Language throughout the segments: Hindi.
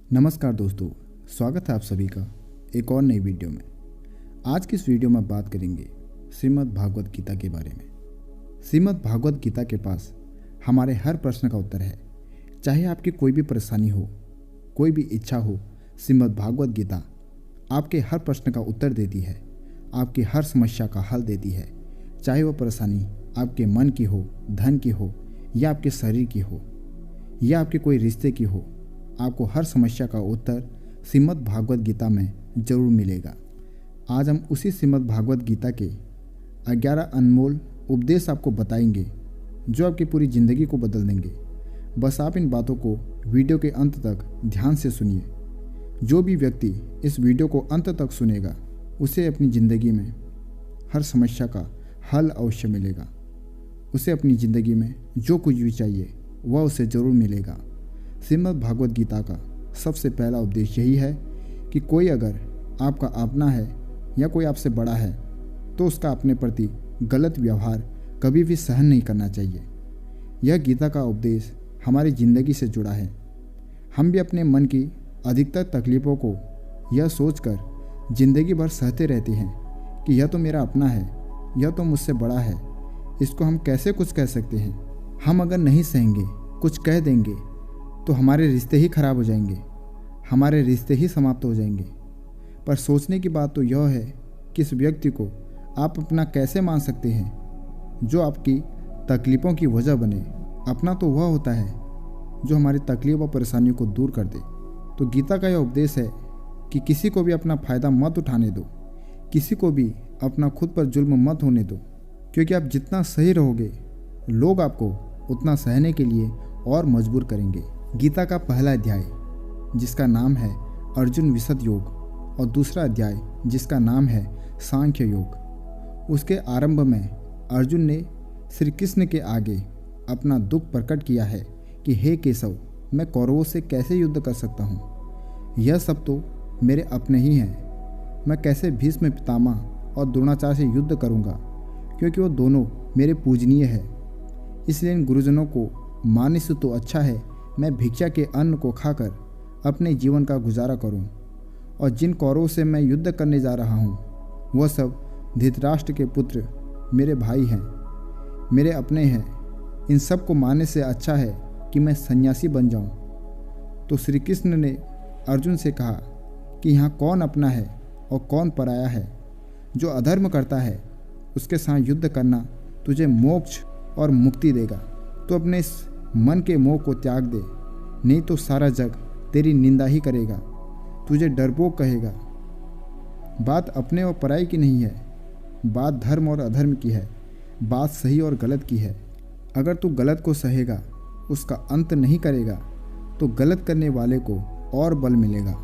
नमस्कार दोस्तों, स्वागत है आप सभी का एक और नई वीडियो में। आज की इस वीडियो में बात करेंगे श्रीमद् भागवत गीता के बारे में। श्रीमद् भागवत गीता के पास हमारे हर प्रश्न का उत्तर है। चाहे आपकी कोई भी परेशानी हो, कोई भी इच्छा हो, श्रीमद् भागवत गीता आपके हर प्रश्न का उत्तर देती है, आपकी हर समस्या का हल देती है। चाहे वह परेशानी आपके मन की हो, धन की हो, या आपके शरीर की हो, या आपके कोई रिश्ते की हो, आपको हर समस्या का उत्तर श्रीमद् भागवत गीता में जरूर मिलेगा। आज हम उसी श्रीमद् भागवत गीता के 11 अनमोल उपदेश आपको बताएंगे जो आपकी पूरी ज़िंदगी को बदल देंगे। बस आप इन बातों को वीडियो के अंत तक ध्यान से सुनिए। जो भी व्यक्ति इस वीडियो को अंत तक सुनेगा उसे अपनी ज़िंदगी में हर समस्या का हल अवश्य मिलेगा। उसे अपनी ज़िंदगी में जो कुछ भी चाहिए वह उसे ज़रूर मिलेगा। श्रीमद् भागवत गीता का सबसे पहला उपदेश यही है कि कोई अगर आपका अपना है या कोई आपसे बड़ा है तो उसका अपने प्रति गलत व्यवहार कभी भी सहन नहीं करना चाहिए। यह गीता का उपदेश हमारी ज़िंदगी से जुड़ा है। हम भी अपने मन की अधिकतर तकलीफ़ों को यह सोचकर ज़िंदगी भर सहते रहते हैं कि यह तो मेरा अपना है, यह तो मुझसे बड़ा है, इसको हम कैसे कुछ कह सकते हैं। हम अगर नहीं सहेंगे, कुछ कह देंगे तो हमारे रिश्ते ही खराब हो जाएंगे, हमारे रिश्ते ही समाप्त हो जाएंगे। पर सोचने की बात तो यह है कि इस व्यक्ति को आप अपना कैसे मान सकते हैं जो आपकी तकलीफ़ों की वजह बने। अपना तो वह होता है जो हमारी तकलीफ और परेशानियों को दूर कर दे। तो गीता का यह उपदेश है कि किसी को भी अपना फ़ायदा मत उठाने दो, किसी को भी अपना खुद पर जुल्म मत होने दो, क्योंकि आप जितना सही रहोगे लोग आपको उतना सहने के लिए और मजबूर करेंगे। गीता का पहला अध्याय जिसका नाम है अर्जुन विशद योग और दूसरा अध्याय जिसका नाम है सांख्य योग, उसके आरंभ में अर्जुन ने श्री कृष्ण के आगे अपना दुख प्रकट किया है कि हे केशव, मैं कौरवों से कैसे युद्ध कर सकता हूँ। यह सब तो मेरे अपने ही हैं। मैं कैसे भीष्म पितामह और द्रोणाचार्य से युद्ध करूँगा, क्योंकि वो दोनों मेरे पूजनीय है। इसलिए इन गुरुजनों को मानने से तो अच्छा है मैं भिक्षा के अन्न को खाकर अपने जीवन का गुजारा करूं। और जिन कौरवों से मैं युद्ध करने जा रहा हूं वह सब धृतराष्ट्र के पुत्र मेरे भाई हैं, मेरे अपने हैं। इन सब को मानने से अच्छा है कि मैं सन्यासी बन जाऊं। तो श्री कृष्ण ने अर्जुन से कहा कि यहाँ कौन अपना है और कौन पराया है। जो अधर्म करता है उसके साथ युद्ध करना तुझे मोक्ष और मुक्ति देगा। तो अपने इस मन के मोह को त्याग दे, नहीं तो सारा जग तेरी निंदा ही करेगा, तुझे डरपोक कहेगा। बात अपने और पराई की नहीं है, बात धर्म और अधर्म की है, बात सही और गलत की है। अगर तू गलत को सहेगा, उसका अंत नहीं करेगा, तो गलत करने वाले को और बल मिलेगा,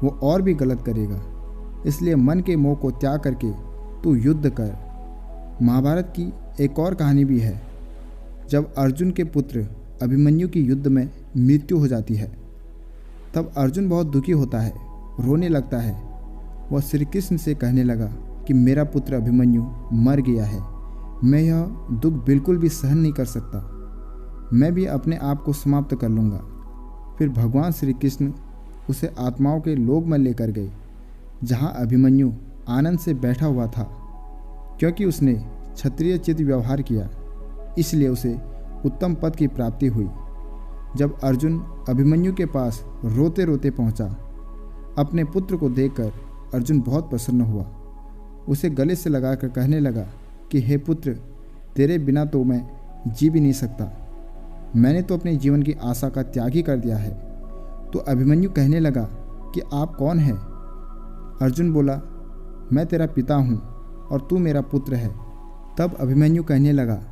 वो और भी गलत करेगा। इसलिए मन के मोह को त्याग करके तू युद्ध कर। महाभारत की एक और कहानी भी है। जब अर्जुन के पुत्र अभिमन्यु की युद्ध में मृत्यु हो जाती है तब अर्जुन बहुत दुखी होता है, रोने लगता है। वह श्री कृष्ण से कहने लगा कि मेरा पुत्र अभिमन्यु मर गया है, मैं यह दुख बिल्कुल भी सहन नहीं कर सकता, मैं भी अपने आप को समाप्त कर लूँगा। फिर भगवान श्री कृष्ण उसे आत्माओं के लोक में लेकर गए जहाँ अभिमन्यु आनंद से बैठा हुआ था। क्योंकि उसने क्षत्रिय चित व्यवहार किया इसलिए उसे उत्तम पद की प्राप्ति हुई। जब अर्जुन अभिमन्यु के पास रोते रोते पहुंचा, अपने पुत्र को देखकर अर्जुन बहुत प्रसन्न हुआ। उसे गले से लगाकर कहने लगा कि हे पुत्र, तेरे बिना तो मैं जी भी नहीं सकता, मैंने तो अपने जीवन की आशा का त्याग ही कर दिया है। तो अभिमन्यु कहने लगा कि आप कौन हैं? अर्जुन बोला, मैं तेरा पिता हूँ और तू मेरा पुत्र है। तब अभिमन्यु कहने लगा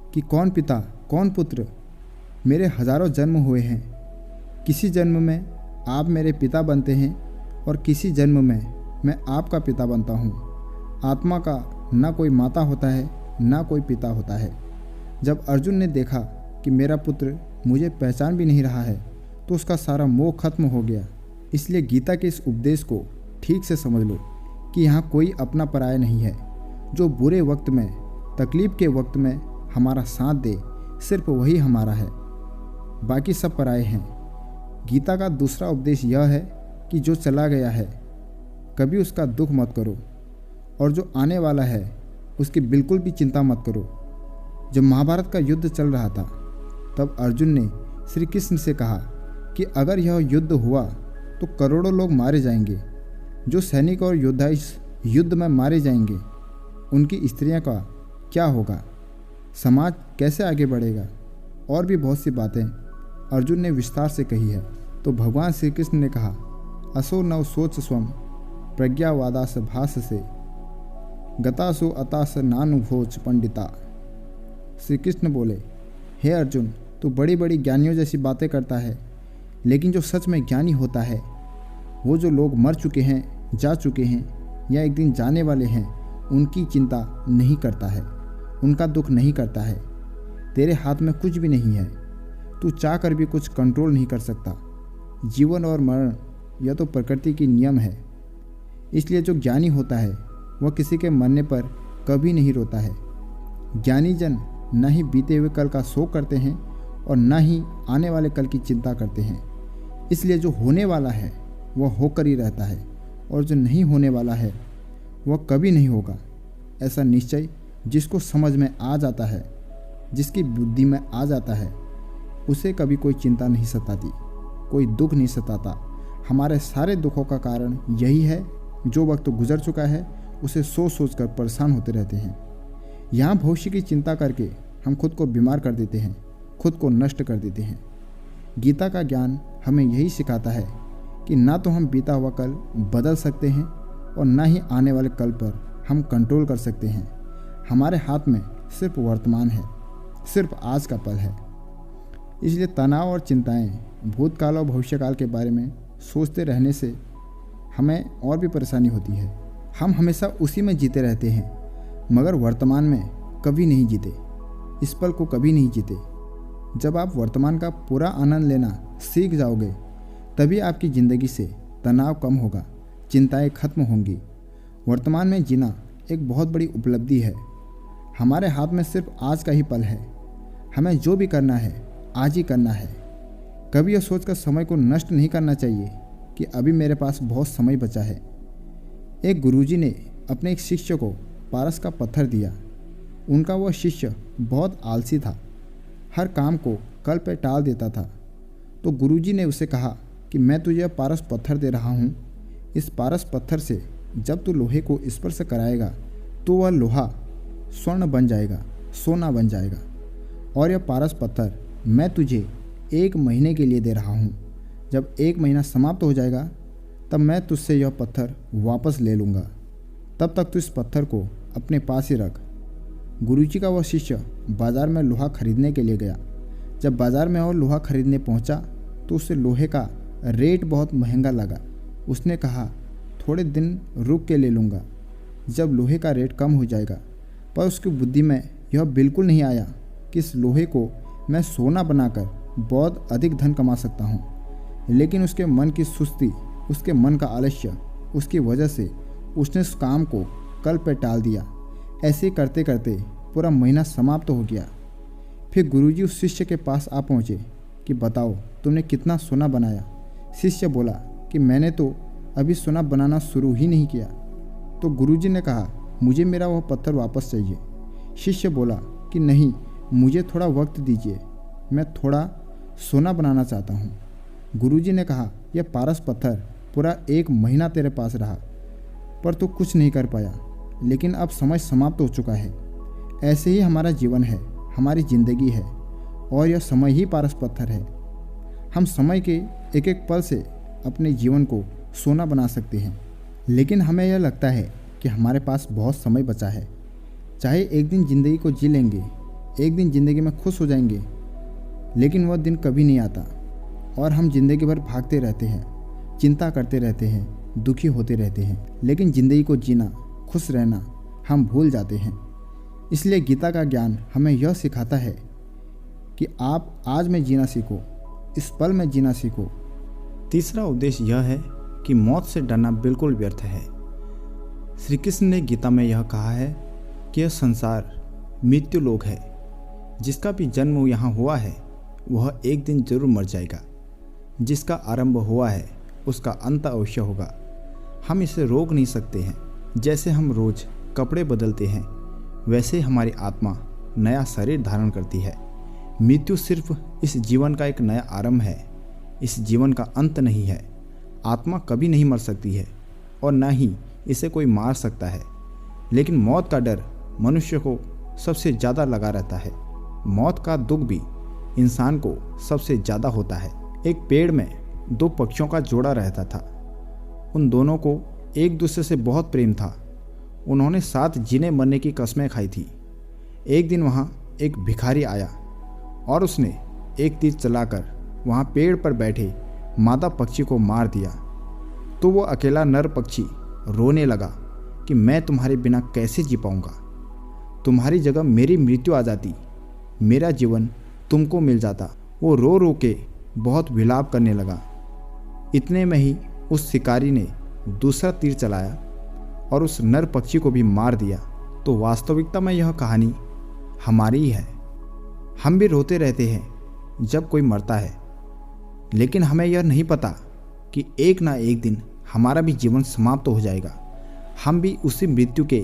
कि कौन पिता कौन पुत्र, मेरे हजारों जन्म हुए हैं। किसी जन्म में आप मेरे पिता बनते हैं और किसी जन्म में मैं आपका पिता बनता हूँ। आत्मा का ना कोई माता होता है ना कोई पिता होता है। जब अर्जुन ने देखा कि मेरा पुत्र मुझे पहचान भी नहीं रहा है तो उसका सारा मोह खत्म हो गया। इसलिए गीता के इस उपदेश को ठीक से समझ लो कि यहाँ कोई अपना पराया नहीं है। जो बुरे वक्त में, तकलीफ़ के वक्त में हमारा साथ दे, सिर्फ वही हमारा है, बाकी सब पराए हैं। गीता का दूसरा उपदेश यह है कि जो चला गया है कभी उसका दुख मत करो, और जो आने वाला है उसकी बिल्कुल भी चिंता मत करो। जब महाभारत का युद्ध चल रहा था तब अर्जुन ने श्री कृष्ण से कहा कि अगर यह युद्ध हुआ तो करोड़ों लोग मारे जाएंगे। जो सैनिक और योद्धा इस युद्ध में मारे जाएंगे उनकी स्त्रियों का क्या होगा, समाज कैसे आगे बढ़ेगा, और भी बहुत सी बातें अर्जुन ने विस्तार से कही है। तो भगवान श्री कृष्ण ने कहा, असो नव सोच स्वम प्रज्ञावादास भास से गतासु अतास नानुभोज पंडिता। श्री कृष्ण बोले, हे अर्जुन, तू बड़ी बड़ी ज्ञानियों जैसी बातें करता है, लेकिन जो सच में ज्ञानी होता है वो जो लोग मर चुके हैं, जा चुके हैं या एक दिन जाने वाले हैं उनकी चिंता नहीं करता है, उनका दुख नहीं करता है। तेरे हाथ में कुछ भी नहीं है, तू चाह कर भी कुछ कंट्रोल नहीं कर सकता। जीवन और मरण यह तो प्रकृति की नियम है। इसलिए जो ज्ञानी होता है वह किसी के मरने पर कभी नहीं रोता है। ज्ञानी जन न ही बीते हुए कल का शोक करते हैं और न ही आने वाले कल की चिंता करते हैं। इसलिए जो होने वाला है वह होकर ही रहता है, और जो नहीं होने वाला है वह कभी नहीं होगा। ऐसा निश्चय जिसको समझ में आ जाता है, जिसकी बुद्धि में आ जाता है, उसे कभी कोई चिंता नहीं सताती, कोई दुख नहीं सताता। हमारे सारे दुखों का कारण यही है, जो वक्त गुजर चुका है उसे सोच सोच कर परेशान होते रहते हैं। यहाँ भविष्य की चिंता करके हम खुद को बीमार कर देते हैं, खुद को नष्ट कर देते हैं। गीता का ज्ञान हमें यही सिखाता है कि ना तो हम बीता हुआ कल बदल सकते हैं और ना ही आने वाले कल पर हम कंट्रोल कर सकते हैं। हमारे हाथ में सिर्फ वर्तमान है, सिर्फ आज का पल है। इसलिए तनाव और चिंताएं भूतकाल और भविष्यकाल के बारे में सोचते रहने से हमें और भी परेशानी होती है। हम हमेशा उसी में जीते रहते हैं, मगर वर्तमान में कभी नहीं जीते, इस पल को कभी नहीं जीते। जब आप वर्तमान का पूरा आनंद लेना सीख जाओगे तभी आपकी ज़िंदगी से तनाव कम होगा, चिंताएं खत्म होंगी। वर्तमान में जीना एक बहुत बड़ी उपलब्धि है। हमारे हाथ में सिर्फ आज का ही पल है। हमें जो भी करना है आज ही करना है। कभी यह सोचकर समय को नष्ट नहीं करना चाहिए कि अभी मेरे पास बहुत समय बचा है। एक गुरुजी ने अपने एक शिष्य को पारस का पत्थर दिया। उनका वह शिष्य बहुत आलसी था, हर काम को कल पर टाल देता था। तो गुरुजी ने उसे कहा कि मैं तुझे यह पारस पत्थर दे रहा हूँ। इस पारस पत्थर से जब तू लोहे को स्पर्श कराएगा तो वह लोहा स्वर्ण बन जाएगा, सोना बन जाएगा। और यह पारस पत्थर मैं तुझे 1 महीने के लिए दे रहा हूँ। जब 1 महीना समाप्त हो जाएगा तब मैं तुझसे यह पत्थर वापस ले लूँगा। तब तक तू इस पत्थर को अपने पास ही रख। गुरुजी का वह शिष्य बाज़ार में लोहा खरीदने के लिए गया। जब बाज़ार में और लोहा खरीदने पहुँचा तो उसे लोहे का रेट बहुत महंगा लगा। उसने कहा, थोड़े दिन रुक के ले लूँगा, जब लोहे का रेट कम हो जाएगा। पर उसकी बुद्धि में यह बिल्कुल नहीं आया कि इस लोहे को मैं सोना बनाकर बहुत अधिक धन कमा सकता हूँ। लेकिन उसके मन की सुस्ती, उसके मन का आलस्य, उसकी वजह से उसने उस काम को कल पर टाल दिया। ऐसे करते करते पूरा महीना समाप्त हो गया। फिर गुरुजी उस शिष्य के पास आ पहुँचे कि बताओ तुमने कितना सोना बनाया। शिष्य बोला कि मैंने तो अभी सोना बनाना शुरू ही नहीं किया। तो गुरुजी ने कहा, मुझे मेरा वह पत्थर वापस चाहिए। शिष्य बोला कि नहीं, मुझे थोड़ा वक्त दीजिए, मैं थोड़ा सोना बनाना चाहता हूँ। गुरुजी ने कहा, यह पारस पत्थर पूरा 1 महीना तेरे पास रहा, पर तू कुछ नहीं कर पाया, लेकिन अब समय समाप्त हो चुका है। ऐसे ही हमारा जीवन है, हमारी ज़िंदगी है, और यह समय ही पारस पत्थर है। हम समय के एक एक पल से अपने जीवन को सोना बना सकते हैं। लेकिन हमें यह लगता है कि हमारे पास बहुत समय बचा है। चाहे एक दिन ज़िंदगी को जी लेंगे, एक दिन ज़िंदगी में खुश हो जाएंगे, लेकिन वह दिन कभी नहीं आता और हम ज़िंदगी भर भागते रहते हैं, चिंता करते रहते हैं, दुखी होते रहते हैं। लेकिन ज़िंदगी को जीना, खुश रहना हम भूल जाते हैं। इसलिए गीता का ज्ञान हमें यह सिखाता है कि आप आज में जीना सीखो, इस पल में जीना सीखो। तीसरा उद्देश्य यह है कि मौत से डरना बिल्कुल व्यर्थ है। श्री कृष्ण ने गीता में यह कहा है कि यह संसार मृत्यु लोक है। जिसका भी जन्म यहाँ हुआ है वह एक दिन जरूर मर जाएगा। जिसका आरंभ हुआ है उसका अंत अवश्य होगा। हम इसे रोक नहीं सकते हैं। जैसे हम रोज कपड़े बदलते हैं वैसे हमारी आत्मा नया शरीर धारण करती है। मृत्यु सिर्फ इस जीवन का एक नया आरंभ है, इस जीवन का अंत नहीं है। आत्मा कभी नहीं मर सकती है और न ही इसे कोई मार सकता है, लेकिन मौत का डर मनुष्य को सबसे ज़्यादा लगा रहता है। मौत का दुख भी इंसान को सबसे ज़्यादा होता है। एक पेड़ में दो पक्षियों का जोड़ा रहता था। उन दोनों को एक दूसरे से बहुत प्रेम था। उन्होंने साथ जीने मरने की कस्में खाई थी। एक दिन वहाँ एक भिखारी आया और उसने एक तीर चलाकर वहाँ पेड़ पर बैठे मादा पक्षी को मार दिया। तो वो अकेला नर पक्षी रोने लगा कि मैं तुम्हारे बिना कैसे जी पाऊँगा। तुम्हारी जगह मेरी मृत्यु आ जाती, मेरा जीवन तुमको मिल जाता। वो रो रो के बहुत विलाप करने लगा। इतने में ही उस शिकारी ने दूसरा तीर चलाया और उस नर पक्षी को भी मार दिया। तो वास्तविकता में यह कहानी हमारी ही है। हम भी रोते रहते हैं जब कोई मरता है, लेकिन हमें यह नहीं पता कि एक ना एक दिन हमारा भी जीवन समाप्त हो जाएगा। हम भी उसी मृत्यु के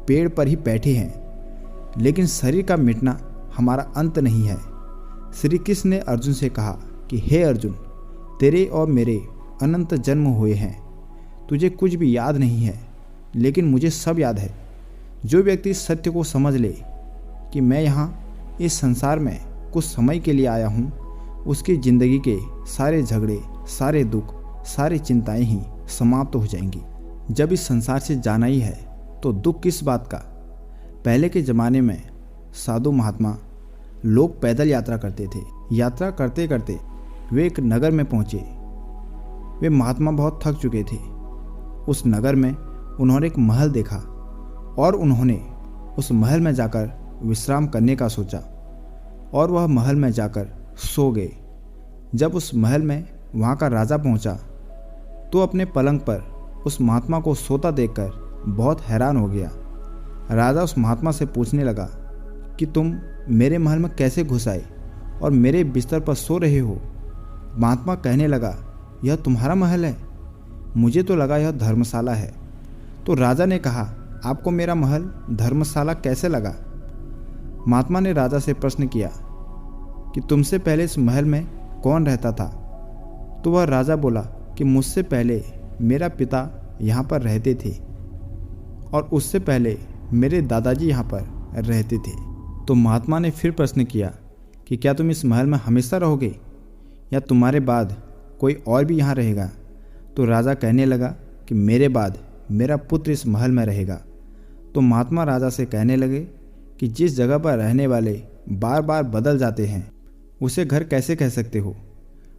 पेड़ पर ही बैठे हैं, लेकिन शरीर का मिटना हमारा अंत नहीं है। श्री कृष्ण ने अर्जुन से कहा कि हे अर्जुन, तेरे और मेरे अनंत जन्म हुए हैं। तुझे कुछ भी याद नहीं है, लेकिन मुझे सब याद है। जो व्यक्ति सत्य को समझ ले कि मैं यहाँ इस संसार में कुछ समय के लिए आया हूँ, उसकी ज़िंदगी के सारे झगड़े, सारे दुख, सारी चिंताएं ही समाप्त हो जाएंगी। जब इस संसार से जाना ही है तो दुख किस बात का। पहले के ज़माने में साधु महात्मा लोग पैदल यात्रा करते थे। यात्रा करते करते वे एक नगर में पहुँचे। वे महात्मा बहुत थक चुके थे। उस नगर में उन्होंने एक महल देखा और उन्होंने उस महल में जाकर विश्राम करने का सोचा और वह महल में जाकर सो गए। जब उस महल में वहाँ का राजा पहुँचा तो अपने पलंग पर उस महात्मा को सोता देखकर बहुत हैरान हो गया। राजा उस महात्मा से पूछने लगा कि तुम मेरे महल में कैसे घुस आए और मेरे बिस्तर पर सो रहे हो। महात्मा कहने लगा, यह तुम्हारा महल है, मुझे तो लगा यह धर्मशाला है। तो राजा ने कहा, आपको मेरा महल धर्मशाला कैसे लगा। महात्मा ने राजा से प्रश्न किया कि तुमसे पहले इस महल में कौन रहता था। तो वह राजा बोला कि मुझसे पहले मेरा पिता यहाँ पर रहते थे और उससे पहले मेरे दादाजी यहाँ पर रहते थे। तो महात्मा ने फिर प्रश्न किया कि क्या तुम इस महल में हमेशा रहोगे या तुम्हारे बाद कोई और भी यहाँ रहेगा। तो राजा कहने लगा कि मेरे बाद मेरा पुत्र इस महल में रहेगा। तो महात्मा राजा से कहने लगे कि जिस जगह पर रहने वाले बार बार बदल जाते हैं उसे घर कैसे कह सकते हो।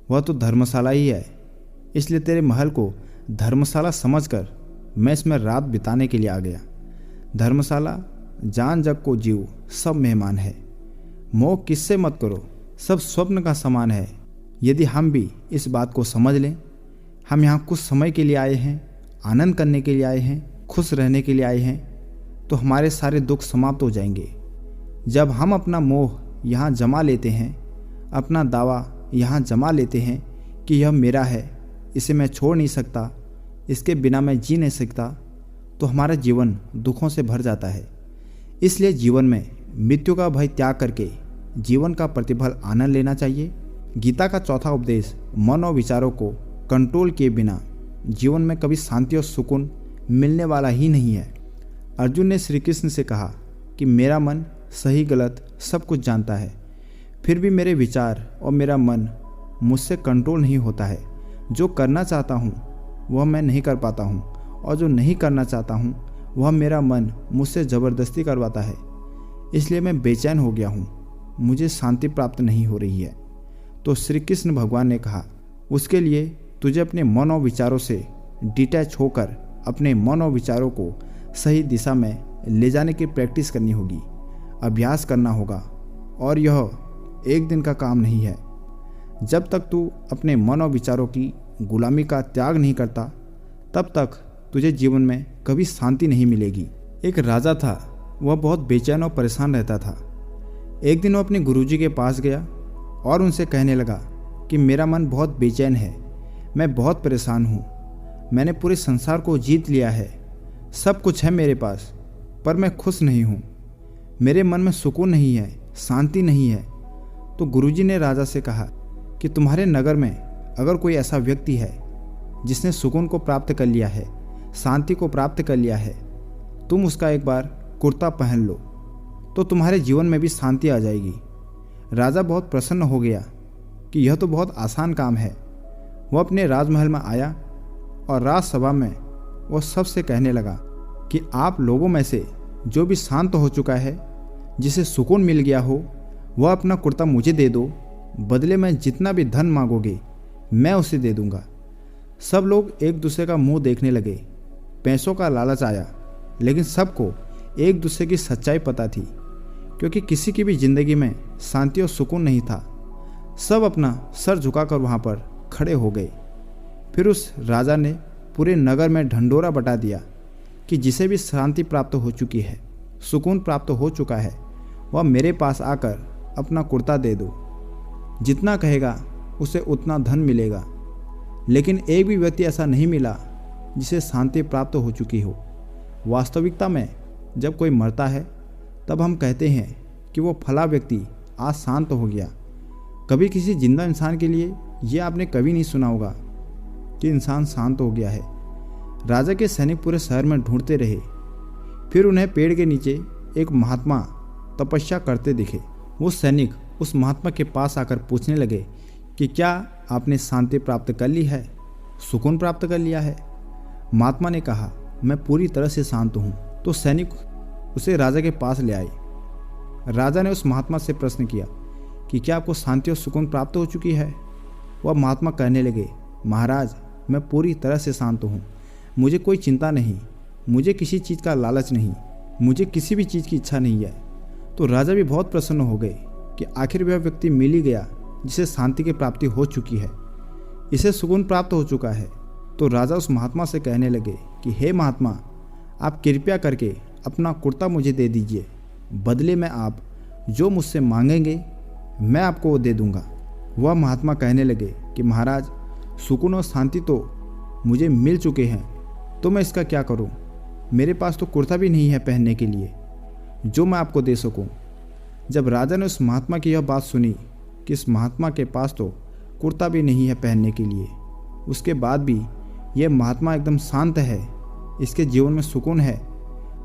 वह तो धर्मशाला ही है, इसलिए तेरे महल को धर्मशाला समझकर मैं इसमें रात बिताने के लिए आ गया। धर्मशाला जान जग को जीव सब मेहमान है। मोह किससे मत करो, सब स्वप्न का समान है। यदि हम भी इस बात को समझ लें, हम यहाँ कुछ समय के लिए आए हैं, आनंद करने के लिए आए हैं, खुश रहने के लिए आए हैं, तो हमारे सारे दुख समाप्त हो जाएंगे। जब हम अपना मोह यहाँ जमा लेते हैं, अपना दावा यहाँ जमा लेते हैं कि यह मेरा है, इसे मैं छोड़ नहीं सकता, इसके बिना मैं जी नहीं सकता, तो हमारा जीवन दुखों से भर जाता है। इसलिए जीवन में मृत्यु का भय त्याग करके जीवन का प्रतिफल आनंद लेना चाहिए। गीता का चौथा उपदेश मन और विचारों को कंट्रोल किए बिना जीवन में कभी शांति और सुकून मिलने वाला ही नहीं है। अर्जुन ने श्री कृष्ण से कहा कि मेरा मन सही गलत सब कुछ जानता है, फिर भी मेरे विचार और मेरा मन मुझसे कंट्रोल नहीं होता है। जो करना चाहता हूँ वह मैं नहीं कर पाता हूँ, और जो नहीं करना चाहता हूँ वह मेरा मन मुझसे ज़बरदस्ती करवाता है। इसलिए मैं बेचैन हो गया हूँ, मुझे शांति प्राप्त नहीं हो रही है। तो श्री कृष्ण भगवान ने कहा, उसके लिए तुझे अपने मन और विचारों से डिटैच होकर अपने मन और विचारों को सही दिशा में ले जाने की प्रैक्टिस करनी होगी, अभ्यास करना होगा, और यह एक दिन का काम नहीं है। जब तक तू अपने मन और विचारों की गुलामी का त्याग नहीं करता, तब तक तुझे जीवन में कभी शांति नहीं मिलेगी। एक राजा था, वह बहुत बेचैन और परेशान रहता था। एक दिन वह अपने गुरुजी के पास गया और उनसे कहने लगा कि मेरा मन बहुत बेचैन है, मैं बहुत परेशान हूँ। मैंने पूरे संसार को जीत लिया है, सब कुछ है मेरे पास, पर मैं खुश नहीं हूँ। मेरे मन में सुकून नहीं है, शांति नहीं है। तो गुरुजी ने राजा से कहा कि तुम्हारे नगर में अगर कोई ऐसा व्यक्ति है जिसने सुकून को प्राप्त कर लिया है, शांति को प्राप्त कर लिया है, तुम उसका एक बार कुर्ता पहन लो तो तुम्हारे जीवन में भी शांति आ जाएगी। राजा बहुत प्रसन्न हो गया कि यह तो बहुत आसान काम है। वह अपने राजमहल में आया और राजसभा में वह सबसे कहने लगा कि आप लोगों में से जो भी शांत हो चुका है, जिसे सुकून मिल गया हो, वह अपना कुर्ता मुझे दे दो। बदले में जितना भी धन मांगोगे मैं उसे दे दूंगा। सब लोग एक दूसरे का मुंह देखने लगे। पैसों का लालच आया, लेकिन सबको एक दूसरे की सच्चाई पता थी, क्योंकि किसी की भी जिंदगी में शांति और सुकून नहीं था। सब अपना सर झुकाकर वहां पर खड़े हो गए। फिर उस राजा ने पूरे नगर में ढंढोरा बटा दिया कि जिसे भी शांति प्राप्त हो चुकी है, सुकून प्राप्त हो चुका है, वह मेरे पास आकर अपना कुर्ता दे दो। जितना कहेगा उसे उतना धन मिलेगा। लेकिन एक भी व्यक्ति ऐसा नहीं मिला जिसे शांति प्राप्त हो चुकी हो। वास्तविकता में जब कोई मरता है तब हम कहते हैं कि वो फला व्यक्ति आज शांत हो गया। कभी किसी जिंदा इंसान के लिए ये आपने कभी नहीं सुना होगा कि इंसान शांत हो गया है। राजा के सैनिक पूरे शहर में ढूंढते रहे। फिर उन्हें पेड़ के नीचे एक महात्मा तपस्या करते दिखे। वो सैनिक उस महात्मा के पास आकर पूछने लगे कि क्या आपने शांति प्राप्त कर ली है, सुकून प्राप्त कर लिया है? महात्मा ने कहा, मैं पूरी तरह से शांत हूँ। तो सैनिक उसे राजा के पास ले आए। राजा ने उस महात्मा से प्रश्न किया कि क्या आपको शांति और सुकून प्राप्त हो चुकी है? वह महात्मा कहने लगे, महाराज, मैं पूरी तरह से शांत हूँ। मुझे कोई चिंता नहीं, मुझे किसी चीज़ का लालच नहीं, मुझे किसी भी चीज़ की इच्छा नहीं है। तो राजा भी बहुत प्रसन्न हो गए कि आखिर वह व्यक्ति मिल ही गया जिसे शांति की प्राप्ति हो चुकी है, इसे सुकून प्राप्त हो चुका है। तो राजा उस महात्मा से कहने लगे कि हे महात्मा, आप कृपया करके अपना कुर्ता मुझे दे दीजिए। बदले में आप जो मुझसे मांगेंगे मैं आपको वो दे दूंगा। वह महात्मा कहने लगे कि महाराज, सुकून और शांति तो मुझे मिल चुके हैं, तो मैं इसका क्या करूं? मेरे पास तो कुर्ता भी नहीं है पहनने के लिए जो मैं आपको दे सकूं। जब राजा ने उस महात्मा की यह बात सुनी कि इस महात्मा के पास तो कुर्ता भी नहीं है पहनने के लिए, उसके बाद भी यह महात्मा एकदम शांत है, इसके जीवन में सुकून है,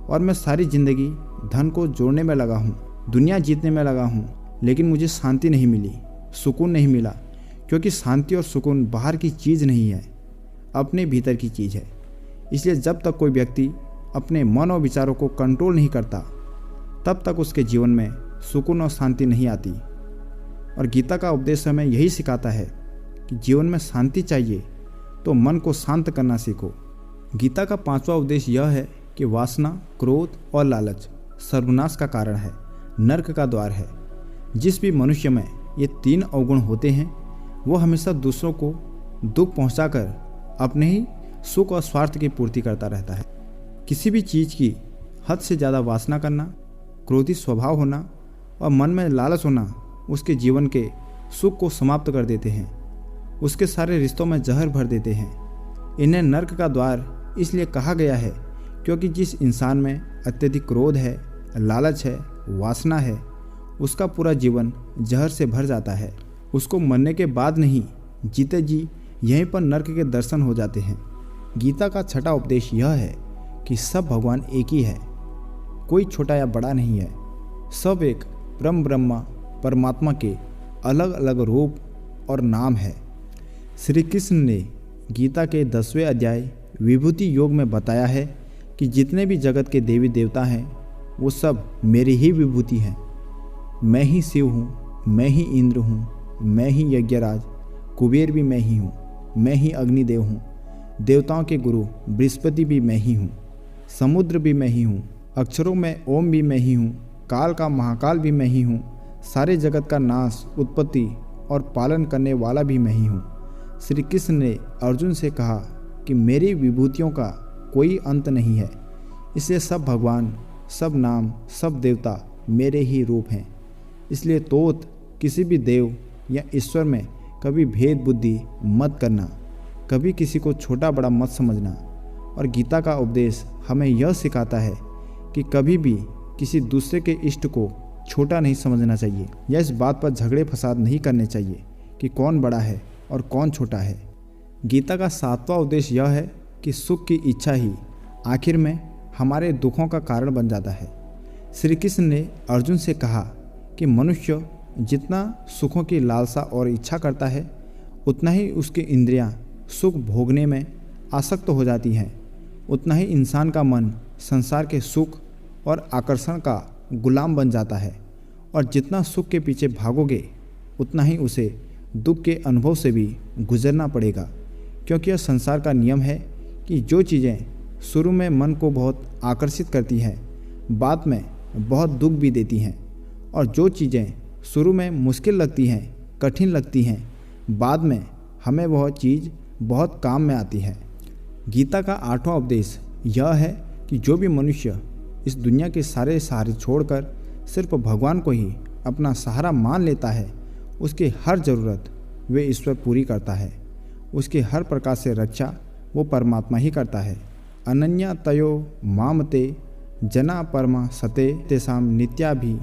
और मैं सारी ज़िंदगी धन को जोड़ने में लगा हूँ, दुनिया जीतने में लगा हूँ, लेकिन मुझे शांति नहीं मिली, सुकून नहीं मिला। क्योंकि शांति और सुकून बाहर की चीज़ नहीं है, अपने भीतर की चीज़ है। इसलिए जब तक कोई व्यक्ति अपने मन और विचारों को कंट्रोल नहीं करता, तब तक उसके जीवन में सुकून और शांति नहीं आती। और गीता का उपदेश हमें यही सिखाता है कि जीवन में शांति चाहिए तो मन को शांत करना सीखो। गीता का 5वां उपदेश यह है कि वासना, क्रोध और लालच सर्वनाश का कारण है, नर्क का द्वार है। जिस भी मनुष्य में ये 3 अवगुण होते हैं, वो हमेशा दूसरों को दुख पहुंचाकर अपने ही सुख और स्वार्थ की पूर्ति करता रहता है। किसी भी चीज़ की हद से ज़्यादा वासना करना, क्रोधी स्वभाव होना और मन में लालच होना उसके जीवन के सुख को समाप्त कर देते हैं, उसके सारे रिश्तों में जहर भर देते हैं। इन्हें नर्क का द्वार इसलिए कहा गया है क्योंकि जिस इंसान में अत्यधिक क्रोध है, लालच है, वासना है, उसका पूरा जीवन जहर से भर जाता है। उसको मरने के बाद नहीं, जीते जी यहीं पर नर्क के दर्शन हो जाते हैं। गीता का 6वां उपदेश यह है कि सब भगवान एक ही है, कोई छोटा या बड़ा नहीं है। सब एक ब्रह्मा परमात्मा के अलग अलग रूप और नाम है। श्री कृष्ण ने गीता के 10वें अध्याय विभूति योग में बताया है कि जितने भी जगत के देवी देवता हैं वो सब मेरी ही विभूति हैं। मैं ही शिव हूँ, मैं ही इंद्र हूँ, मैं ही यज्ञराज, कुबेर भी मैं ही हूँ, मैं ही अग्निदेव हूँ, देवताओं के गुरु बृहस्पति भी मैं ही हूँ, समुद्र भी मैं ही हूँ, अक्षरों में ओम भी मैं ही हूँ, काल का महाकाल भी मैं ही हूँ, सारे जगत का नाश, उत्पत्ति और पालन करने वाला भी मैं ही हूँ। श्री कृष्ण ने अर्जुन से कहा कि मेरी विभूतियों का कोई अंत नहीं है, इसलिए सब भगवान, सब नाम, सब देवता मेरे ही रूप हैं। इसलिए तोत किसी भी देव या ईश्वर में कभी भेद बुद्धि मत करना, कभी किसी को छोटा बड़ा मत समझना। और गीता का उपदेश हमें यह सिखाता है कि कभी भी किसी दूसरे के इष्ट को छोटा नहीं समझना चाहिए या इस बात पर झगड़े फसाद नहीं करने चाहिए कि कौन बड़ा है और कौन छोटा है। गीता का 7वां उपदेश यह है कि सुख की इच्छा ही आखिर में हमारे दुखों का कारण बन जाता है। श्री कृष्ण ने अर्जुन से कहा कि मनुष्य जितना सुखों की लालसा और इच्छा करता है उतना ही उसकी इंद्रियां सुख भोगने में आसक्त हो जाती हैं, उतना ही इंसान का मन संसार के सुख और आकर्षण का गुलाम बन जाता है। और जितना सुख के पीछे भागोगे उतना ही उसे दुख के अनुभव से भी गुजरना पड़ेगा, क्योंकि यह संसार का नियम है कि जो चीज़ें शुरू में मन को बहुत आकर्षित करती हैं बाद में बहुत दुख भी देती हैं, और जो चीज़ें शुरू में मुश्किल लगती हैं, कठिन लगती हैं, बाद में हमें वह चीज़ बहुत काम में आती है। गीता का 8वां उपदेश यह है कि जो भी मनुष्य इस दुनिया के सारे सहारे छोड़कर सिर्फ भगवान को ही अपना सहारा मान लेता है, उसकी हर ज़रूरत वे ईश्वर पूरी करता है। उसकी हर प्रकार से रक्षा वो परमात्मा ही करता है। अनन्या तयो मामते जना परमा सते तेसाम नित्याभि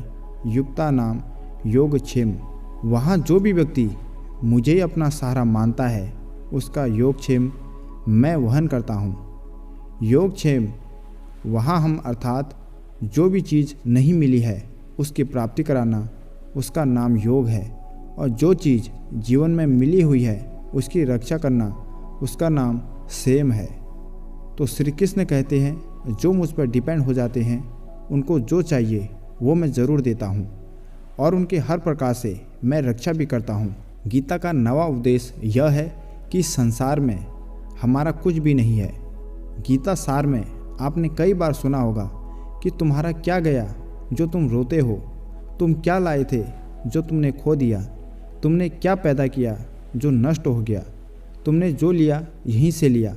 युक्ता नाम योगक्षेम। वहाँ जो भी व्यक्ति मुझे ही अपना सहारा मानता है उसका योगक्षेम मैं वहन करता हूँ। योगक्षेम वहाँ हम अर्थात जो भी चीज़ नहीं मिली है उसकी प्राप्ति कराना, उसका नाम योग है। और जो चीज़ जीवन में मिली हुई है उसकी रक्षा करना, उसका नाम सेम है। तो श्री कृष्ण कहते हैं जो मुझ पर डिपेंड हो जाते हैं उनको जो चाहिए वो मैं ज़रूर देता हूँ और उनके हर प्रकार से मैं रक्षा भी करता हूँ। गीता का 9वां उपदेश यह है कि संसार में हमारा कुछ भी नहीं है। गीता सार में आपने कई बार सुना होगा कि तुम्हारा क्या गया जो तुम रोते हो, तुम क्या लाए थे जो तुमने खो दिया, तुमने क्या पैदा किया जो नष्ट हो गया, तुमने जो लिया यहीं से लिया,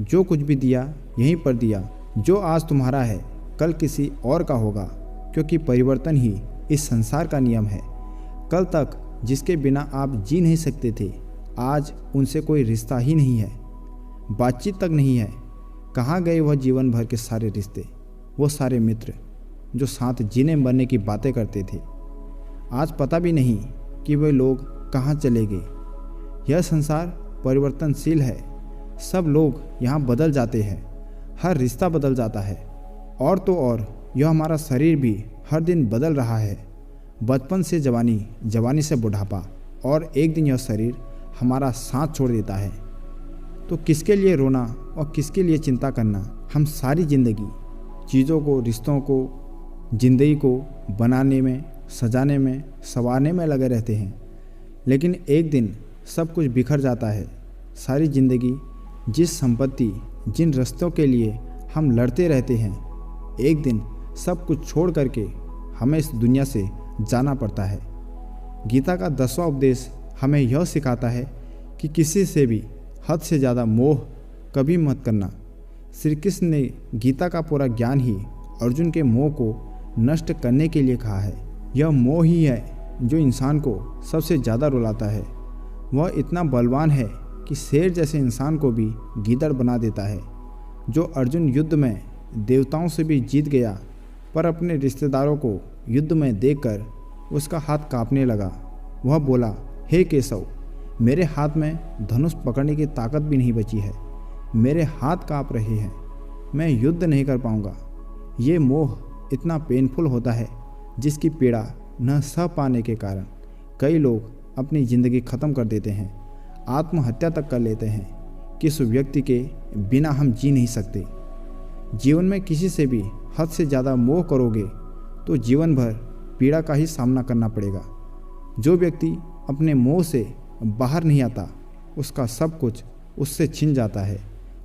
जो कुछ भी दिया यहीं पर दिया। जो आज तुम्हारा है कल किसी और का होगा, क्योंकि परिवर्तन ही इस संसार का नियम है। कल तक जिसके बिना आप जी नहीं सकते थे आज उनसे कोई रिश्ता ही नहीं है, बातचीत तक नहीं है। कहाँ गए वह जीवन भर के सारे रिश्ते, वो सारे मित्र जो साथ जीने मरने की बातें करते थे। आज पता भी नहीं कि वे लोग कहाँ चले गए। यह संसार परिवर्तनशील है, सब लोग यहाँ बदल जाते हैं, हर रिश्ता बदल जाता है। और तो और यह हमारा शरीर भी हर दिन बदल रहा है, बचपन से जवानी, जवानी से बुढ़ापा, और एक दिन यह शरीर हमारा साथ छोड़ देता है। तो किसके लिए रोना और किसके लिए चिंता करना। हम सारी ज़िंदगी चीज़ों को, रिश्तों को, ज़िंदगी को बनाने में, सजाने में, संवारने में लगे रहते हैं, लेकिन एक दिन सब कुछ बिखर जाता है। सारी ज़िंदगी जिस संपत्ति, जिन रास्तों के लिए हम लड़ते रहते हैं, एक दिन सब कुछ छोड़ करके हमें इस दुनिया से जाना पड़ता है। गीता का 10वां उपदेश हमें यह सिखाता है कि किसी से भी हद से ज़्यादा मोह कभी मत करना। श्री कृष्ण ने गीता का पूरा ज्ञान ही अर्जुन के मोह को नष्ट करने के लिए कहा है। यह मोह ही है जो इंसान को सबसे ज़्यादा रुलाता है। वह इतना बलवान है कि शेर जैसे इंसान को भी गीदड़ बना देता है। जो अर्जुन युद्ध में देवताओं से भी जीत गया, पर अपने रिश्तेदारों को युद्ध में देखकर उसका हाथ कांपने लगा। वह बोला, हे केशव, मेरे हाथ में धनुष पकड़ने की ताकत भी नहीं बची है, मेरे हाथ कांप रहे हैं, मैं युद्ध नहीं कर पाऊंगा। ये मोह इतना पेनफुल होता है जिसकी पीड़ा न सह पाने के कारण कई लोग अपनी ज़िंदगी ख़त्म कर देते हैं, आत्महत्या तक कर लेते हैं कि इस व्यक्ति के बिना हम जी नहीं सकते। जीवन में किसी से भी हद से ज़्यादा मोह करोगे तो जीवन भर पीड़ा का ही सामना करना पड़ेगा। जो व्यक्ति अपने मोह से बाहर नहीं आता उसका सब कुछ उससे छिन जाता है,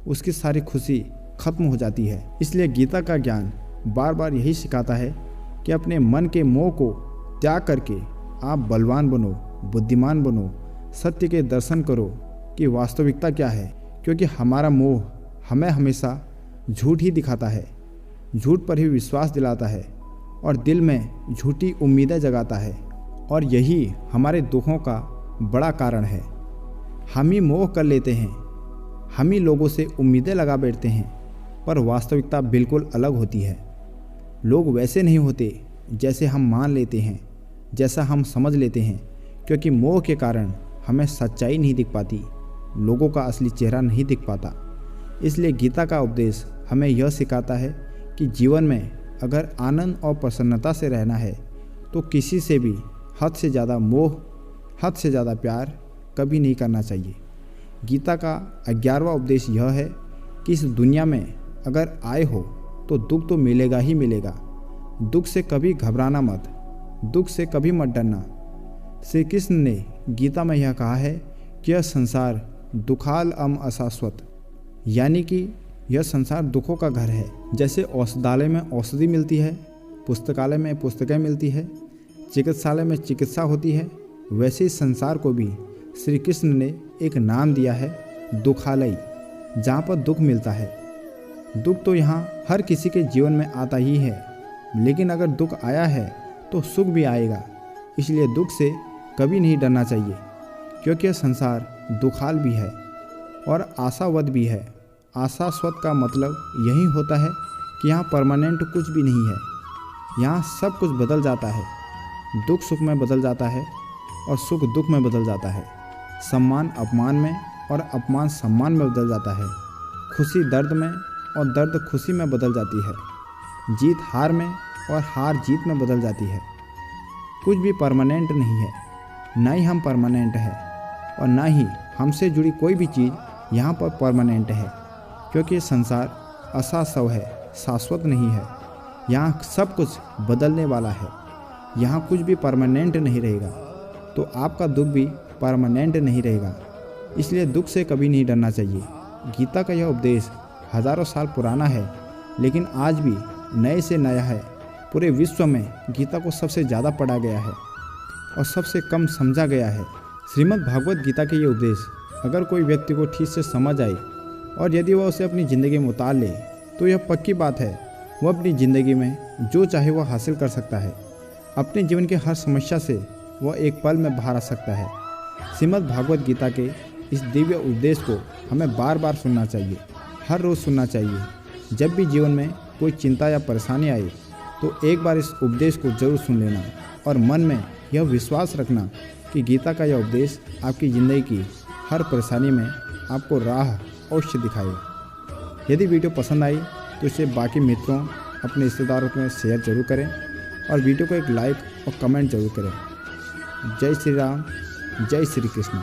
उसकी सारी खुशी खत्म हो जाती है। इसलिए गीता का ज्ञान बार बार यही सिखाता है कि अपने मन के मोह को त्याग करके आप बलवान बनो, बुद्धिमान बनो, सत्य के दर्शन करो कि वास्तविकता क्या है। क्योंकि हमारा मोह हमें हमेशा झूठ ही दिखाता है, झूठ पर ही विश्वास दिलाता है और दिल में झूठी उम्मीदें जगाता है, और यही हमारे दुखों का बड़ा कारण है। हम ही मोह कर लेते हैं, हम ही लोगों से उम्मीदें लगा बैठते हैं, पर वास्तविकता बिल्कुल अलग होती है। लोग वैसे नहीं होते जैसे हम मान लेते हैं, जैसा हम समझ लेते हैं, क्योंकि मोह के कारण हमें सच्चाई नहीं दिख पाती, लोगों का असली चेहरा नहीं दिख पाता। इसलिए गीता का उपदेश हमें यह सिखाता है कि जीवन में अगर आनंद और प्रसन्नता से रहना है तो किसी से भी हद से ज़्यादा मोह, हद से ज़्यादा प्यार कभी नहीं करना चाहिए। गीता का 11वां उपदेश यह है कि इस दुनिया में अगर आए हो तो दुख तो मिलेगा ही मिलेगा। दुख से कभी घबराना मत, दुख से कभी मत डरना। श्री कृष्ण ने गीता में यह कहा है कि यह संसार दुखाल अशाश्वत, यानी कि यह संसार दुखों का घर है। जैसे औषधालय में औषधि मिलती है, पुस्तकालय में पुस्तकें मिलती है, चिकित्सालय में चिकित्सा होती है, वैसे ही संसार को भी श्री कृष्ण ने एक नाम दिया है, दुखालय, जहाँ पर दुख मिलता है। दुख तो यहाँ हर किसी के जीवन में आता ही है, लेकिन अगर दुख आया है तो सुख भी आएगा। इसलिए दुख से कभी नहीं डरना चाहिए, क्योंकि यह संसार दुखाल भी है और आशावद भी है। आशास्वत का मतलब यही होता है कि यहाँ परमानेंट कुछ भी नहीं है, यहाँ सब कुछ बदल जाता है। दुख सुख में बदल जाता है और सुख दुख में बदल जाता है। सम्मान अपमान में और अपमान सम्मान में बदल जाता है। खुशी दर्द में और दर्द खुशी में बदल जाती है। जीत हार में और हार जीत में बदल जाती है। कुछ भी परमानेंट नहीं है, ना ही हम परमानेंट हैं और ना ही हमसे जुड़ी कोई भी चीज़ यहाँ पर परमानेंट है, क्योंकि ये संसार अशाश्वत है, शाश्वत नहीं है। यहाँ सब कुछ बदलने वाला है, यहाँ कुछ भी परमानेंट नहीं रहेगा, तो आपका दुख भी परमानेंट नहीं रहेगा। इसलिए दुख से कभी नहीं डरना चाहिए। गीता का यह उपदेश हज़ारों साल पुराना है, लेकिन आज भी नए से नया है। पूरे विश्व में गीता को सबसे ज़्यादा पढ़ा गया है और सबसे कम समझा गया है। श्रीमद् भागवत गीता के ये उपदेश अगर कोई व्यक्ति को ठीक से समझ आए और यदि वह उसे अपनी ज़िंदगी में उतार ले तो यह पक्की बात है, वह अपनी ज़िंदगी में जो चाहे वह हासिल कर सकता है। अपने जीवन के हर समस्या से वह एक पल में बाहर आ सकता है। श्रीमद् भागवत गीता के इस दिव्य उपदेश को हमें बार बार सुनना चाहिए, हर रोज़ सुनना चाहिए। जब भी जीवन में कोई चिंता या परेशानी आए तो एक बार इस उपदेश को जरूर सुन लेना और मन में यह विश्वास रखना कि गीता का यह उपदेश आपकी ज़िंदगी की हर परेशानी में आपको राह अवश्य दिखाएगा। यदि वीडियो पसंद आई तो इसे बाकी मित्रों, अपने रिश्तेदारों में शेयर जरूर करें और वीडियो को एक लाइक और कमेंट जरूर करें। जय श्री राम, जय श्री कृष्ण।